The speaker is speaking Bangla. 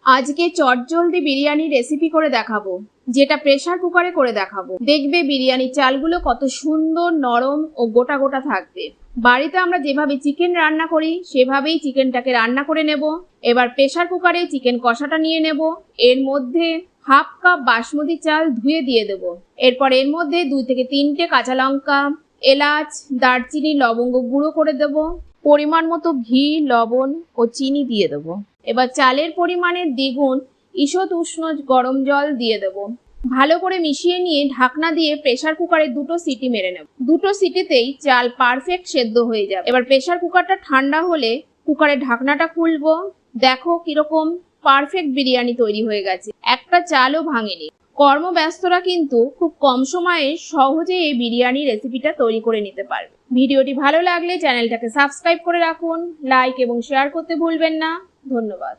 আজকে চটজলদি বিরিয়ানি রেসিপি করে দেখাবো, যেটা প্রেসার কুকারে করে দেখাবো। দেখবে বিরিয়ানি চালগুলো কত সুন্দর নরম ও গোটা গোটা থাকবে। বাড়িতে আমরা যেভাবে চিকেন রান্না করি সেভাবেই চিকেনটাকে রান্না করে নেব। এবার প্রেসার কুকারে চিকেন কষাটা নিয়ে নেব। এর মধ্যে হাফ কাপ বাসমতি চাল ধুয়ে দিয়ে দেব। এরপর এর মধ্যে 2 থেকে 3টে কাঁচা লঙ্কা, এলাচ, দারচিনি, লবঙ্গ গুঁড়ো করে দেব। পরিমাণ মতো ঘি, লবণ ও চিনি দিয়ে দেব। এবার চালের পরিমাণের দ্বিগুণ ঈষৎ উষ্ণ গরম জল দিয়ে দেব। ভালো করে মিশিয়ে নিয়ে ঢাকনা দিয়ে প্রেসার কুকারে 2টো সিটি মেরে নেব। 2টো সিটিতেই চাল পারফেক্ট সেদ্ধ হয়ে যাবে। এবার প্রেসার কুকারটা ঠান্ডা হলে কুকারের ঢাকনাটা খুলবো। দেখো কিরকম পারফেক্ট বিরিয়ানি তৈরি হয়ে গেছে, একটা চালও ভাঙেনি। কর্মব্যস্তরা কিন্তু খুব কম সময়ে সহজে এই বিরিয়ানি রেসিপিটা তৈরি করে নিতে পারবে। ভিডিওটি ভালো লাগলে চ্যানেলটাকে সাবস্ক্রাইব করে রাখুন, লাইক এবং শেয়ার করতে ভুলবেন না। ধন্যবাদ।